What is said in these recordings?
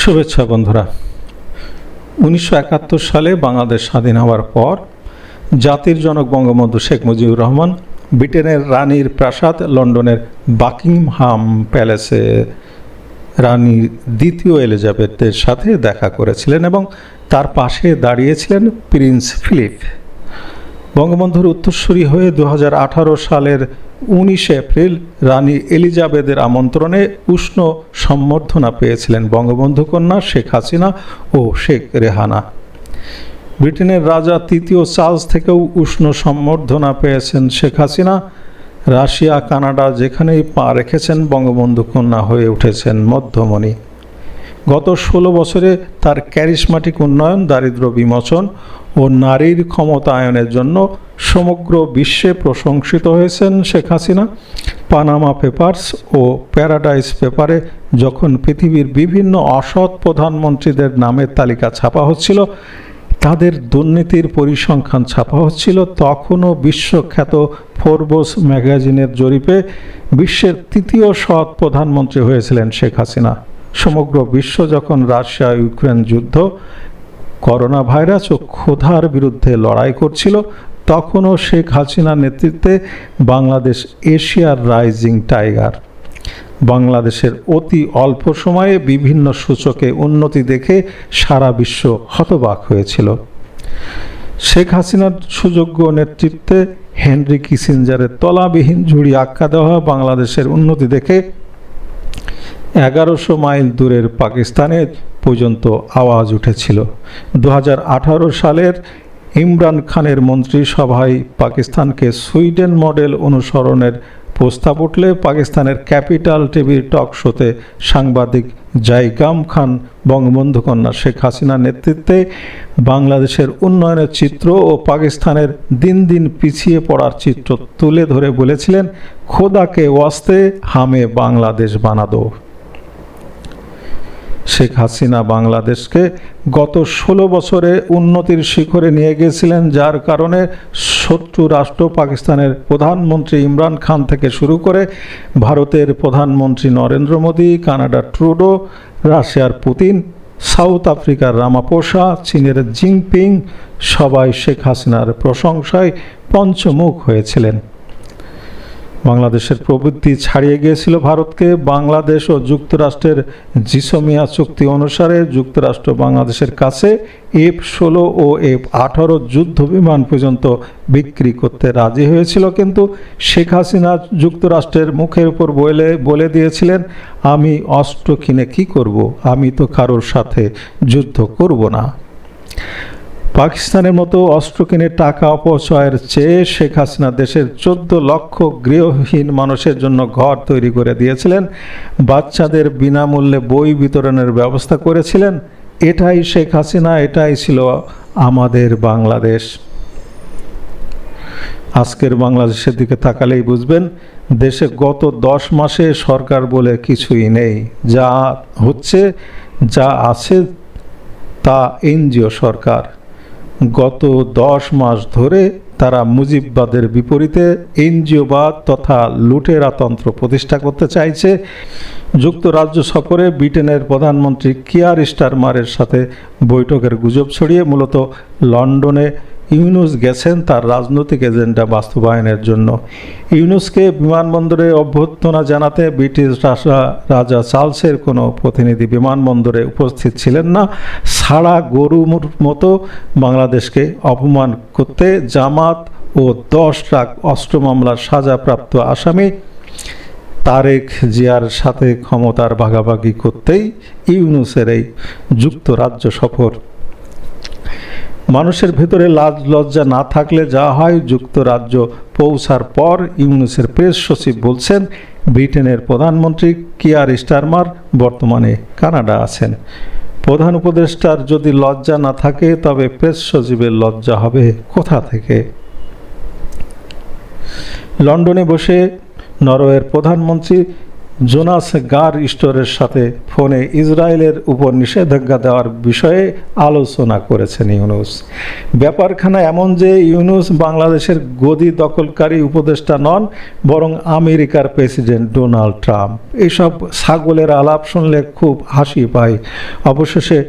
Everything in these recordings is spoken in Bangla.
শুভেচ্ছা বন্ধুরা। 1971 সালে বাংলাদেশ স্বাধীন হওয়ার পর জাতির জনক বঙ্গবন্ধু শেখ মুজিবুর রহমান ব্রিটেনের রানীর প্রাসাদ লন্ডনের বাকিংহাম প্যালেসে রানী দ্বিতীয় এলিজাবেথের সাথে দেখা করেছিলেন এবং তার পাশে দাঁড়িয়েছিলেন প্রিন্স ফিলিপ। বঙ্গবন্ধুর উত্তরসূরি হয়ে 2018 সালের 19 এপ্রিল রানী এলিজাবেথের আমন্ত্রণে উষ্ণ সম্বর্ধনা পেয়েছিলেন বঙ্গবন্ধু কন্যা শেখ হাসিনা ও শেখ রেহানা। ব্রিটেনের রাজা তৃতীয় চার্লস থেকেও উষ্ণ সম্বর্ধনা পেয়েছেন শেখ হাসিনা। রাশিয়া, কানাডা যেখানেই পা রেখেছেন বঙ্গবন্ধু কন্যা হয়ে উঠেছেন মধ্যমণি। গত 16 বছরে তার ক্যারিসমাটিক উন্নয়ন, দারিদ্র্য বিমোচন ও নারীর ক্ষমতায়নের জন্য সমগ্র বিশ্বে প্রশংসিত হয়েছেন শেখ হাসিনা। পানামা পেপারস ও প্যারাডাইস পেপারে যখন পৃথিবীর বিভিন্ন অসৎ প্রধানমন্ত্রীদের নামের তালিকা ছাপা হচ্ছিল, তাদের দুর্নীতির পরিসংখ্যান ছাপা হচ্ছিল, তখনও বিশ্বখ্যাত ফোর্বস ম্যাগাজিনের জরিপে বিশ্বের তৃতীয় সৎ প্রধানমন্ত্রী হয়েছিলেন শেখ হাসিনা। সমগ্র বিশ্ব যখন রাশিয়া ইউক্রেন যুদ্ধ, করোনা ভাইরাস ও ক্ষুধার বিরুদ্ধে লড়াই করছিল, তখনও শেখ হাসিনার নেতৃত্বে বাংলাদেশ এশিয়ার রাইজিং টাইগার। বাংলাদেশের অতি অল্প সময়ে বিভিন্ন সূচকে উন্নতি দেখে সারা বিশ্ব হতবাক হয়েছিল। শেখ হাসিনার সুযোগ্য নেতৃত্বে হেনরি কিসিঞ্জারের তলাবিহীন ঝুড়ি আখ্যা দেওয়া বাংলাদেশের উন্নতি দেখে 1100 মাইল দূরের পাকিস্তানে পর্যন্ত আওয়াজ উঠেছিল। 2018 সালের ইমরান খানের মন্ত্রিসভায় পাকিস্তানকে সুইডেন মডেল অনুসরণের প্রস্তাব উঠলে পাকিস্তানের ক্যাপিটাল টিভির টক শোতে সাংবাদিক জাইগাম খান বঙ্গবন্ধু কন্যা শেখ হাসিনার নেতৃত্বে বাংলাদেশের উন্নয়নের চিত্র ও পাকিস্তানের দিন দিন পিছিয়ে পড়ার চিত্র তুলে ধরে বলেছিলেন, খোদাকে ওয়াস্তে হামে বাংলাদেশ বানাদো। শেখ হাসিনা বাংলাদেশকে গত 16 বছরে উন্নতির শিখরে নিয়ে গিয়েছিলেন, যার কারণে শত্রু রাষ্ট্র পাকিস্তানের প্রধানমন্ত্রী ইমরান খান থেকে শুরু করে ভারতের প্রধানমন্ত্রী নরেন্দ্র মোদী, কানাডার ট্রুডো, রাশিয়ার পুতিন, সাউথ আফ্রিকার রামাপোসা, চীনের জিনপিং সবাই শেখ হাসিনার প্রশংসায় পঞ্চমুখ হয়েছিলেন। বাংলাদেশের প্রবৃদ্ধি ছাড়িয়ে গিয়েছিল ভারতকে। বাংলাদেশ ও যুক্তরাষ্ট্রের জিসোমিয়া চুক্তি অনুসারে যুক্তরাষ্ট্র বাংলাদেশের কাছে F-16 ও F-18 যুদ্ধ বিমান পর্যন্ত বিক্রি করতে রাজি হয়েছিল, কিন্তু শেখ হাসিনা যুক্তরাষ্ট্রের মুখের উপর বলে দিয়েছিলেন, আমি অস্ত্র কিনে কি করব, আমি তো কারোর সাথে যুদ্ধ করব না। পাকিস্তানের মতো অস্ত্র কিনে টাকা অপচয়ের চেয়ে শেখ হাসিনা দেশের 14 লক্ষ গৃহহীন মানুষের জন্য ঘর তৈরি করে দিয়েছিলেন, বাচ্চাদের বিনামূল্যে বই বিতরণের ব্যবস্থা করেছিলেন। এটাই শেখ হাসিনা, এটাই ছিল আমাদের বাংলাদেশ। আজকের বাংলাদেশের দিকে তাকালেই বুঝবেন, দেশে গত 10 মাসে সরকার বলে কিছুই নেই। যা হচ্ছে, যা আছে তা এনজিও সরকার। গত 10 মাস ধরে তারা মুজিববাদের বিপরীতে এনজিওবাদ তথা লুটেরাতন্ত্র প্রতিষ্ঠা করতে চাইছে। যুক্তরাজ্য সফরে ব্রিটেনের প্রধানমন্ত্রী কিয়ার স্টারমারের সাথে বৈঠকের গুজব ছড়িয়ে মূলত লন্ডনে ইউনুস গেছেন তার রাজনৈতিক এজেন্ডা বাস্তবায়নের জন্য। ইউনুসকে বিমানবন্দরে অভ্যর্থনা জানাতে ব্রিটিশ রাজা চার্লসের কোনো প্রতিনিধি বিমানবন্দরে উপস্থিত ছিলেন না। ছাড়া গরুর মতো বাংলাদেশকে অপমান করতে জামাত ও 10 লাখ অস্ত্র মামলার সাজাপ্রাপ্ত আসামি তারেক জিয়ার সাথে ক্ষমতার ভাগাভাগি করতেই ইউনুসের এই যুক্তরাজ্য সফর। মানুষের ভেতরে লাজ লজ্জা না থাকলে যা হয়, যুক্তরাজ্য পৌঁছার পর ইউনুসের প্রেস সচিব বলছেন, ব্রিটেনের প্রধানমন্ত্রী কিয়ার স্টারমার বর্তমানে কানাডা আছেন। প্রধান উপদেষ্টার যদি লজ্জা না থাকে, তবে প্রেস সচিবের লজ্জা হবে কোথা থেকে? লন্ডনে বসে নরওয়ের প্রধানমন্ত্রী জোনাস গার স্টোরের সাথে ফোনে ইসরায়েলের উপর নিষেধাজ্ঞা দেওয়ার বিষয়ে আলোচনা করেছেন ইউনূস। ব্যাপারখানা এমন যে ইউনূস বাংলাদেশের গদি দখলকারী উপদেষ্টা নন, বরং আমেরিকার প্রেসিডেন্ট ডোনাল্ড ট্রাম্প। এইসব ছাগলের আলাপ শুনলে খুব হাসি পায়। অবশেষে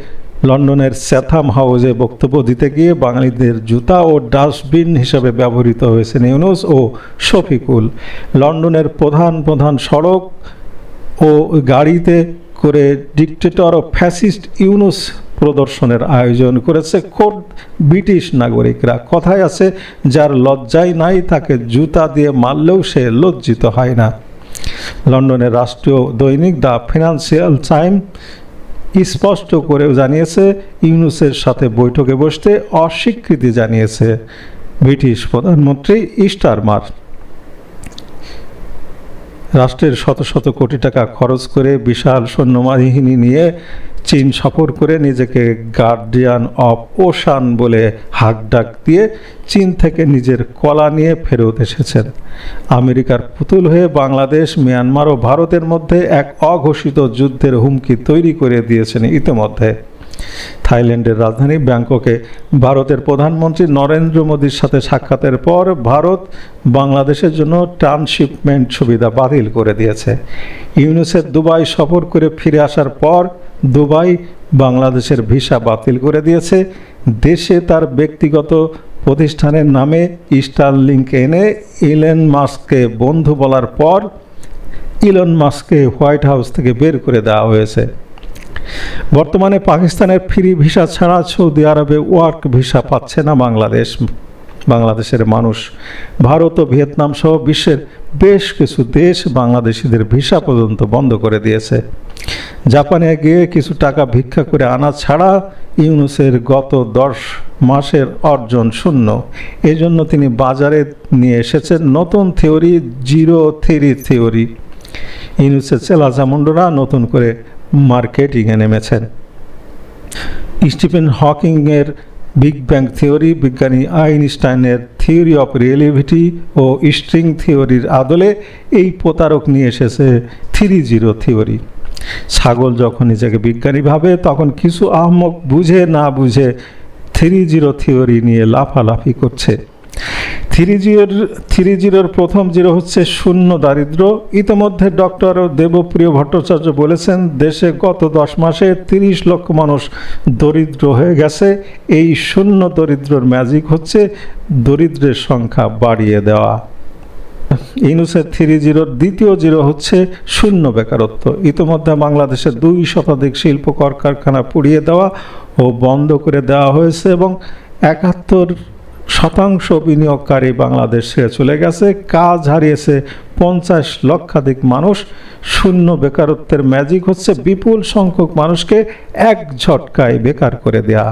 লন্ডনের স্যাথাম হাউসে বক্তব্য দিতে গিয়ে বাঙালিদের জুতা ও ডাস্টবিন হিসেবে ব্যবহৃত হয়েছেন ইউনূস ও শফিকুল। লন্ডনের প্রধান প্রধান সড়ক ও গাড়িতে করে ডিক্টেটর ও ফ্যাসিস্ট ইউনূস প্রদর্শনের আয়োজন করেছে খোদ ব্রিটিশ নাগরিকরা। কথায় আছে, যার লজ্জাই নাই তাকে জুতা দিয়ে মারলেও সে লজ্জিত হয় না। লন্ডনের রাষ্ট্রীয় দৈনিক দ্য ফিনান্সিয়াল টাইমস স্পষ্ট করে জানিয়েছে, ইউনূসের সাথে বৈঠকে বসতে অস্বীকৃতি জানিয়েছে ব্রিটিশ প্রধানমন্ত্রী স্টারমার। রাষ্ট্রের শত শত কোটি টাকা খরচ করে বিশাল সৈন্যবাহিনী নিয়ে চীন সফর করে নিজেকে গার্ডিয়ান অফ ওশান বলে হাঁকডাক দিয়ে চীন থেকে নিজের কলা নিয়ে ফেরত এসেছেন। আমেরিকার পুতুল হয়ে বাংলাদেশ, মিয়ানমার ও ভারতের মধ্যে এক অঘোষিত যুদ্ধের হুমকি তৈরি করে দিয়েছেন ইতিমধ্যে। থাইল্যান্ডের রাজধানী ব্যাংককে ভারতের প্রধানমন্ত্রী নরেন্দ্র মোদীর সাথে সাক্ষাতের পর ভারত বাংলাদেশের জন্য ট্রান্সশিপমেন্ট সুবিধা বাতিল করে দিয়েছে। ইউনূসের দুবাই সফর করে ফিরে আসার পর দুবাই বাংলাদেশের ভিসা বাতিল করে দিয়েছে। দেশে তার ব্যক্তিগত প্রতিষ্ঠানের নামে স্টারলিংক এনে ইলন মাস্ককে বন্ধু বলার পর ইলন মাস্ককে হোয়াইট হাউস থেকে বের করে দেওয়া হয়েছে। বর্তমানে পাকিস্তানের ফ্রি ভিসা ছাড়া সৌদি আরবে ওয়ার্ক ভিসা পাচ্ছে না বাংলাদেশের মানুষ। ভারত ও ভিয়েতনাম সহ বিশ্বের বেশ কিছু দেশ বাংলাদেশিদের ভিসা পর্যন্ত বন্ধ করে দিয়েছে। জাপানে গিয়ে কিছু টাকা ভিক্ষা করে আনা ছাড়া ইউনূসের গত 10 মাসের অর্জন শূন্য। এজন্য তিনি বাজারে নিয়ে এসেছেন নতুন থিওরি, 0-3 থিওরি। ইউনূসের চেলাচামুন্ডরা নতুন করে মার্কেটিংয়ে নেমেছেন। স্টিফেন হকিংয়ের বিগ ব্যাং থিওরি, বিজ্ঞানী আইনস্টাইনের থিওরি অফ রিলেটিভিটি ও স্ট্রিং থিওরির আদলে এই প্রতারক নিয়ে এসেছে 3-0 থিওরি। ছাগল যখন নিজেকে বিজ্ঞানী ভাবে, তখন কিছু আহমক বুঝে না বুঝে 3-0 থিওরি নিয়ে লাফালাফি করছে। 3-0 প্রথম 0 হচ্ছে শূন্য দারিদ্র। ইতিমধ্যে ডক্টর দেবপ্রিয় ভট্টাচার্য বলেছেন, দেশে গত 10 মাসে 30 লক্ষ মানুষ দরিদ্র হয়ে গেছে। এই শূন্য দরিদ্রর ম্যাজিক হচ্ছে দরিদ্রের সংখ্যা বাড়িয়ে দেওয়া। ইউনূসের 3-0 দ্বিতীয় 0 হচ্ছে শূন্য বেকারত্ব। ইতিমধ্যে বাংলাদেশের 2 শতাধিক শিল্প কলকারখানা পুড়িয়ে দেওয়া ও বন্ধ করে দেওয়া হয়েছে এবং 71% বিনিয়োগকারী বাংলাদেশ ছেড়ে চলে গেছে। কাজ হারিয়েছে 50 লক্ষাধিক মানুষ। শূন্য বেকারত্বের ম্যাজিক হচ্ছে বিপুল সংখ্যক মানুষকে এক ঝটকায় বেকার করে দেয়া।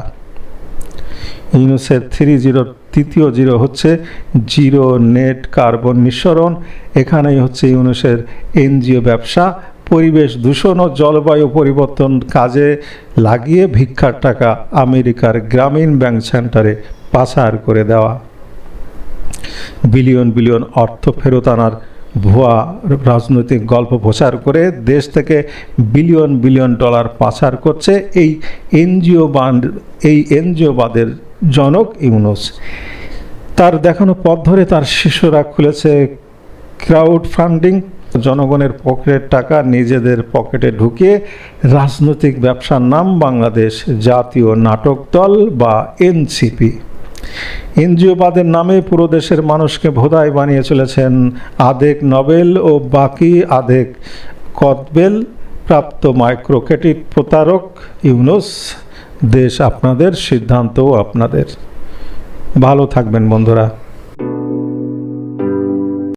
ইউনূসের 3-0 তৃতীয় 0 হচ্ছে জিরো নেট কার্বন নিঃসরণ। এখানেই হচ্ছে ইউনূসের এনজিও ব্যবসা, পরিবেশ দূষণ ও জলবায়ু পরিবর্তন কাজে লাগিয়ে ভিক্ষার টাকা আমেরিকার গ্রামীণ ব্যাংক সেন্টারে পাচার করে দেওয়া। বিলিয়ন বিলিয়ন অর্থ ফেরত আনার ভুয়া রাজনৈতিক গল্প প্রচার করে দেশ থেকে বিলিয়ন বিলিয়ন ডলার পাচার করছে এই এনজিওবাদের জনক ইউনূস। তার দেখানো পথ ধরে তার শিষ্যরা খুলেছে ক্রাউড ফান্ডিং। জনগণের পকেটের টাকা নিজেদের পকেটে ঢুকিয়ে রাজনৈতিক ব্যবসার নাম বাংলাদেশ জাতীয় নাটক দল বা এনসিপি। এনজিওবাদের নামে পুরো দেশের মানুষকে ভোদাই বানিয়ে চলেছেন আধেক নোবেল ও বাকি আধেক কদবেল প্রাপ্ত মাইক্রো ক্রেডিট প্রতারক ইউনূস। দেশ আপনাদের, সিদ্ধান্তও আপনাদের। ভালো থাকবেন বন্ধুরা।